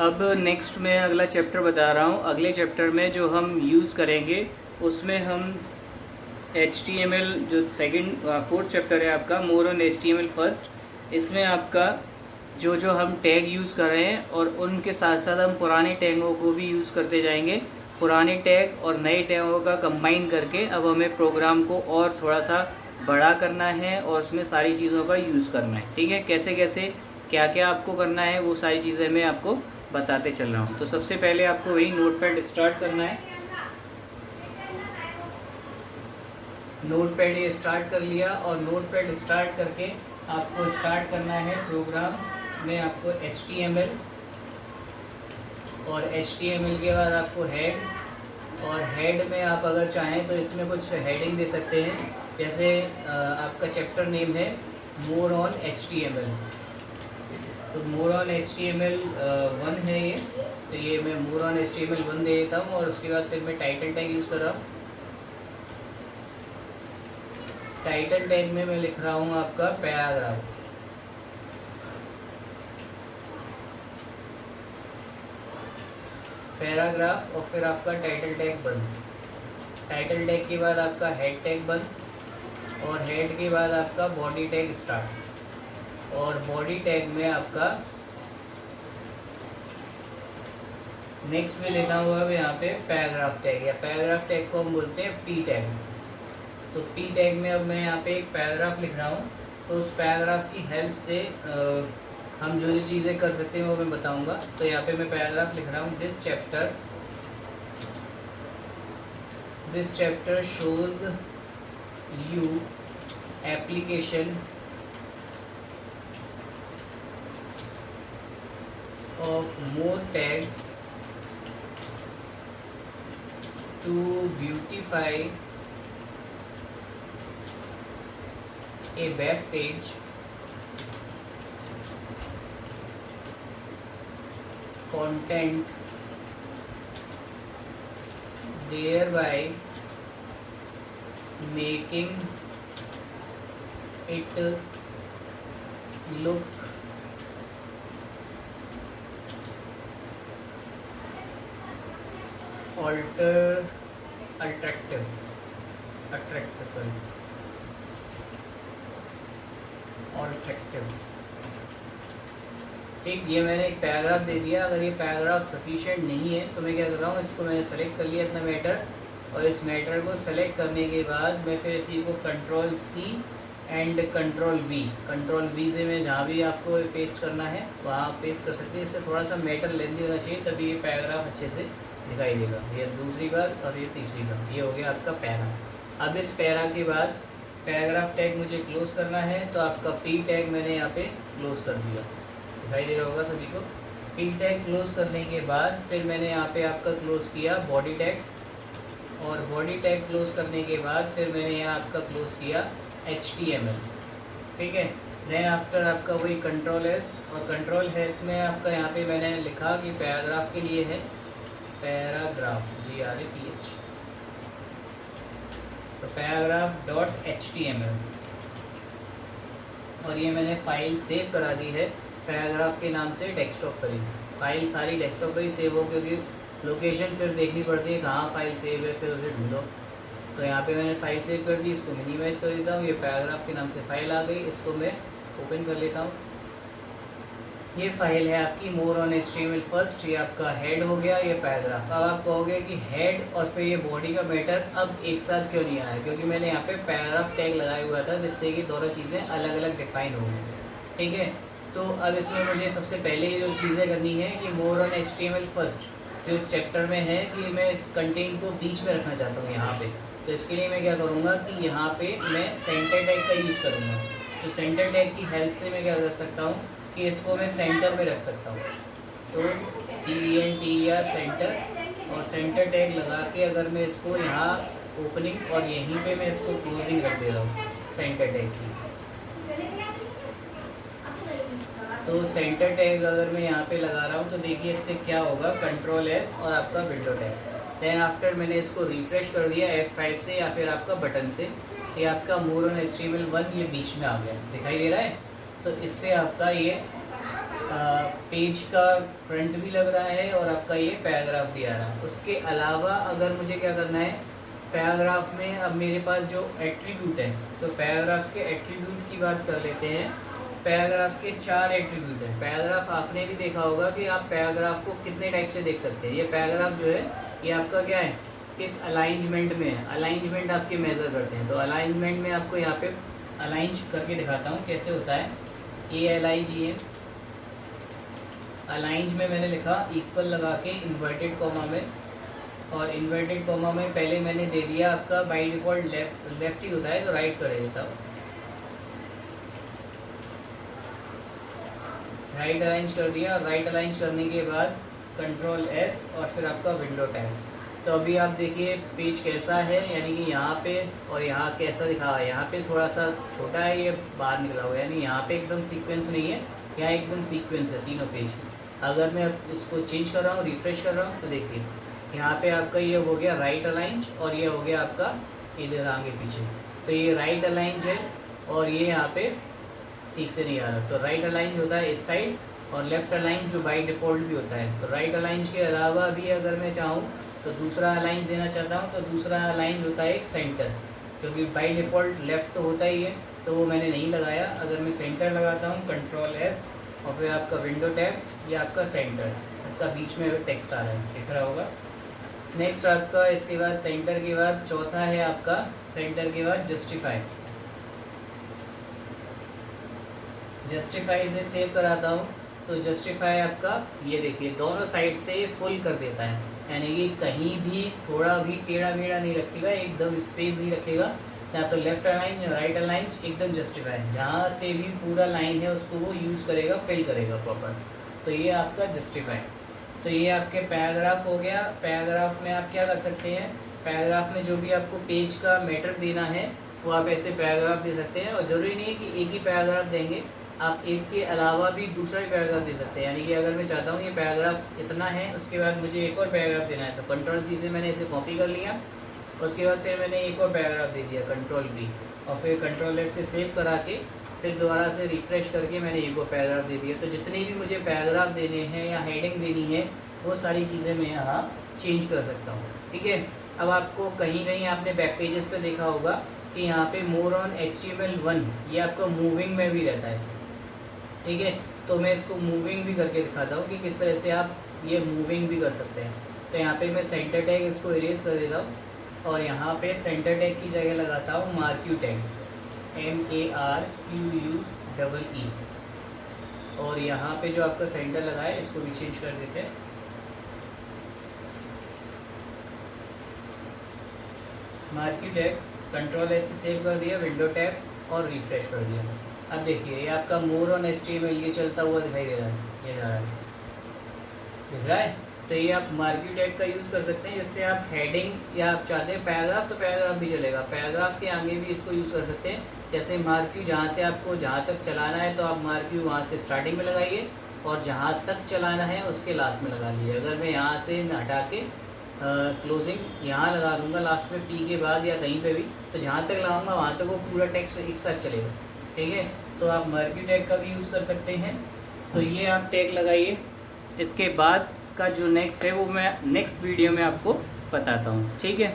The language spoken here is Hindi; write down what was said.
अब नेक्स्ट मैं अगला चैप्टर बता रहा हूँ। अगले चैप्टर में जो हम यूज़ करेंगे उसमें हम HTML जो फोर्थ चैप्टर है आपका, मोर ऑन HTML फर्स्ट, इसमें आपका जो जो हम टैग यूज़ कर रहे हैं और उनके साथ साथ हम पुराने टैगों को भी यूज़ करते जाएंगे। पुराने टैग और नए टैगों का कंबाइन करके अब हमें प्रोग्राम को और थोड़ा सा बड़ा करना है और उसमें सारी चीज़ों का यूज़ करना है। ठीक है, कैसे कैसे क्या क्या आपको करना है वो सारी चीज़ें मैं आपको बताते चल रहा हूँ। तो सबसे पहले आपको वही नोटपैड स्टार्ट करना है। नोटपैड ये स्टार्ट कर लिया और नोटपैड स्टार्ट करके आपको स्टार्ट करना है प्रोग्राम में। आपको HTML और HTML के बाद आपको हेड, और हेड में आप अगर चाहें तो इसमें कुछ हेडिंग दे सकते हैं। जैसे आपका चैप्टर नेम है मोर ऑन HTML, तो मोर ऑन HTML 1 है ये, तो ये मैं मोर ऑन HTML 1 दे देता हूँ। और उसके बाद फिर मैं टाइटल टैग यूज़ कर रहा हूँ। टाइटल टैग में मैं लिख रहा हूँ आपका पैराग्राफ। पैराग्राफ और फिर आपका टाइटल टैग बंद। टाइटल टैग के बाद आपका हेड टैग बंद, और हेड के बाद आपका बॉडी टैग स्टार्ट, और बॉडी टैग में आपका नेक्स्ट में लिखा हुआ है यहाँ पे पैराग्राफ टैग, या पैराग्राफ टैग को हम बोलते हैं पी टैग। तो पी टैग में अब मैं यहाँ पे एक पैराग्राफ लिख रहा हूँ, तो उस पैराग्राफ की हेल्प से हम जो जो चीज़ें कर सकते हैं वो मैं बताऊँगा। तो यहाँ पे मैं पैराग्राफ लिख रहा हूँ, this chapter shows you application of more tags to beautify a web page, content, thereby making it look attractive, ठीक। ये मैंने एक पैराग्राफ दे दिया। अगर ये पैराग्राफ सफिशिएंट नहीं है तो मैं क्या कर रहा हूँ, इसको मैंने सेलेक्ट कर लिया अपना मैटर, और इस मैटर को सेलेक्ट करने के बाद मैं फिर इसी को Ctrl+C एंड Ctrl+V से मैं जहाँ भी आपको पेस्ट करना है वहाँ पेस्ट कर सकते हैं। इससे थोड़ा सा मैटर लेंदी होना चाहिए, तभी ये पैराग्राफ अच्छे से दिखाई देगा। ये दूसरी बार और ये तीसरी बार। ये हो गया आपका पैरा। अब इस पैरा के बाद पैराग्राफ टैग मुझे क्लोज करना है, तो आपका पी टैग मैंने यहाँ पे क्लोज कर दिया, दिखाई दे रहा होगा सभी को। पी टैग क्लोज करने के बाद फिर मैंने यहाँ पे आपका क्लोज किया बॉडी टैग, और बॉडी टैग क्लोज करने के बाद फिर मैंने यहाँ आपका क्लोज किया HTML। ठीक है, देन आफ्टर आपका वही Ctrl+S, और Ctrl+S में आपका यहाँ पे मैंने लिखा कि पैराग्राफ के लिए है पैराग्राफ, GRAPH, तो paragraph.html, और ये मैंने फाइल सेव करा दी है पैराग्राफ के नाम से डेस्कटॉप पर ही। फाइल सारी डेस्कटॉप पर ही सेव हो, क्योंकि लोकेशन फिर देखनी पड़ती है कहाँ फाइल सेव है, फिर उसे ढूंढो। तो यहाँ पे मैंने फाइल सेव कर दी, इसको मिनिमाइज़ कर देता हूँ। ये पैराग्राफ के नाम से फाइल आ गई, इसको मैं ओपन कर लेता हूँ। ये फाइल है आपकी मोर ऑन HTML फर्स्ट। ये आपका हेड हो गया, ये पैराग्राफ। अब आप कहोगे कि हेड और फिर ये बॉडी का मैटर अब एक साथ क्यों नहीं आया, क्योंकि मैंने यहाँ पे पैराग्राफ टैग लगाया हुआ था, जिससे कि दोनों चीज़ें अलग अलग डिफाइन हो गई। ठीक है, तो अब इसमें मुझे सबसे पहले जो चीज़ें करनी है कि मोर ऑन HTML फर्स्ट जो इस चैप्टर में है, कि मैं इस कंटेंट को बीच में रखना चाहता हूँ यहाँ पे। तो इसके लिए मैं क्या करूँगा कि यहाँ पे मैं सेंटर टैग का यूज़ करूँगा। तो सेंटर टैग की हेल्प से मैं क्या कर सकता हूँ कि इसको मैं सेंटर में रख सकता हूँ। तो CENTER सेंटर, और सेंटर टैग लगा के अगर मैं इसको यहाँ ओपनिंग और यहीं पे मैं इसको क्लोजिंग रख दे रहा हूँ सेंटर टैग की। तो सेंटर टैग अगर मैं यहाँ पे लगा रहा हूँ तो देखिए इससे क्या होगा, Ctrl+S और आपका विंडो टैग। देन आफ्टर मैंने इसको रिफ़्रेश कर दिया F5 से या फिर आपका बटन से, ये आपका मोर ऑन HTML 1 ये बीच में आ गया, दिखाई दे रहा है। तो इससे आपका ये पेज का फ्रंट भी लग रहा है और आपका ये पैराग्राफ भी आ रहा है। उसके अलावा अगर मुझे क्या करना है, पैराग्राफ में अब मेरे पास जो एट्रीब्यूट है, तो पैराग्राफ के एट्रीब्यूट की बात कर लेते हैं। पैराग्राफ के 4 एट्रीब्यूट हैं। पैराग्राफ आपने भी देखा होगा कि आप पैराग्राफ को कितने टाइप से देख सकते हैं। ये पैराग्राफ जो है ये आपका क्या है, किस अलाइंजमेंट में है, अलाइंजमेंट आपके मेजर करते हैं। तो अलाइंजमेंट में आपको यहाँ पे अलाइंज करके दिखाता हूँ कैसे होता है। ALIGN अलाइंज में मैंने लिखा इक्वल लगा के इन्वर्टेड कॉमा में, और इन्वर्टेड कॉमा में पहले मैंने दे दिया आपका बाय डिफ़ॉल्ट लेफ्ट ही होता है तो राइट कर देता हूँ। राइट अलाइंज कर दिया। राइट अलाइंज करने के बाद कंट्रोल S और फिर आपका विंडो टैब। तो अभी आप देखिए पेज कैसा है, यानी कि यहाँ पे और यहाँ कैसा दिखा है। यहाँ पे थोड़ा सा छोटा है, ये बाहर निकला हुआ है, यानी यहाँ पे एकदम सीक्वेंस नहीं है, यहाँ एकदम सीक्वेंस है तीनों पेज में। अगर मैं इसको चेंज कर रहा हूँ, रिफ्रेश कर रहा हूँ, तो देखिए यहाँ पे आपका ये हो गया राइट अलाइंज और ये हो गया आपका इधर आगे पीछे। तो ये राइट अलाइंज है और ये यहाँ पे ठीक से नहीं आ रहा। तो राइट अलाइंज होता है इस साइड और लेफ़्ट अलाइंज जो बाई डिफ़ॉल्ट भी होता है। तो राइट अलाइंज के अलावा भी अगर मैं चाहूँ तो दूसरा अलाइंज देना चाहता हूँ, तो दूसरा अलाइंज होता है एक सेंटर, क्योंकि बाई डिफ़ॉल्ट लेफ़्ट तो होता ही है, तो वो मैंने नहीं लगाया। अगर मैं सेंटर लगाता हूँ कंट्रोल S और फिर आपका विंडो टैब, ये आपका सेंटर, इसका बीच में टेक्स्ट आ रहा है, दिख रहा होगा। नेक्स्ट आपका इसके बाद सेंटर के बाद चौथा है आपका, सेंटर के बाद जस्टिफाई। जस्टिफाई से सेव कराता हूँ तो जस्टिफाई आपका ये देखिए दोनों साइड से फुल कर देता है, यानी कि कहीं भी थोड़ा भी टेढ़ा मेढ़ा नहीं रखेगा, एकदम स्पेस नहीं रखेगा। या तो लेफ्ट अलाइन या राइट अलाइन, एकदम जस्टिफाई, जहाँ से भी पूरा लाइन है उसको वो यूज़ करेगा, फिल करेगा प्रॉपर। तो ये आपका जस्टिफाई। तो ये आपके पैराग्राफ हो गया। पैराग्राफ में आप क्या कर सकते हैं, पैराग्राफ में जो भी आपको पेज का मैटर देना है वो आप ऐसे पैराग्राफ दे सकते हैं, और ज़रूरी नहीं है कि एक ही पैराग्राफ देंगे, आप एक के अलावा भी दूसरा भी पैराग्राफ दे सकते हैं। यानी कि अगर मैं चाहता हूँ ये पैराग्राफ इतना है, उसके बाद मुझे एक और पैराग्राफ देना है, तो कंट्रोल C से मैंने इसे कॉपी कर लिया, उसके बाद फिर मैंने एक और पैराग्राफ दे दिया कंट्रोल V, और फिर कंट्रोल S से सेव करा के फिर दोबारा से रिफ़्रेश करके मैंने एक और पैराग्राफ दे दिया। तो जितने भी मुझे पैराग्राफ देने हैं या हेडिंग देनी है वो सारी चीज़ें मैं यहाँ चेंज कर सकता हूँ। ठीक है। अब आपको कहीं कहीं आपने वेब पेजेस पे देखा होगा कि यहाँ पे मोर ऑन HTML1 ये आपका मूविंग में भी रहता है। ठीक है, तो मैं इसको मूविंग भी करके दिखाता हूँ कि किस तरह से आप ये मूविंग भी कर सकते हैं। तो यहाँ पे मैं सेंटर टैग इसको इरेज कर देता हूँ और यहाँ पे सेंटर टैग की जगह लगाता हूँ मार्क्यू टैग, MARQUE, और यहाँ पे जो आपका सेंटर लगा है इसको भी चेंज कर देते हैं। मार्क्यू टैग, कंट्रोल S से सेव कर दिया, विंडो टैब और रिफ्रेश कर दिया। अब देखिए ये आपका मोर ऑन HTML ये चलता हुआ दिखाई दे रहा है, ये जा रहा है, दिख रहा है। तो ये आप मार्क्यू टैग का यूज़ कर सकते हैं, जिससे आप हेडिंग या आप चाहते हैं पैराग्राफ तो पैराग्राफ भी चलेगा, पैराग्राफ के आगे भी इसको यूज़ कर सकते हैं। जैसे मार्क्यू जहाँ से आपको जहाँ तक चलाना है तो आप मार्क्यू वहाँ से स्टार्टिंग में लगाइए, और जहाँ तक चलाना है उसके लास्ट में लगा लीजिए। अगर मैं यहाँ से हटा के क्लोजिंग यहाँ लगा दूँगा लास्ट में P के बाद या कहीं पे भी, तो जहाँ तक लगाऊंगा वहाँ तक वो पूरा टेक्स्ट एक साथ चलेगा। ठीक है, तो आप मार्क्यू टैग का भी यूज़ कर सकते हैं। तो ये आप टैग लगाइए। इसके बाद का जो नेक्स्ट है वो मैं नेक्स्ट वीडियो में आपको बताता हूँ। ठीक है।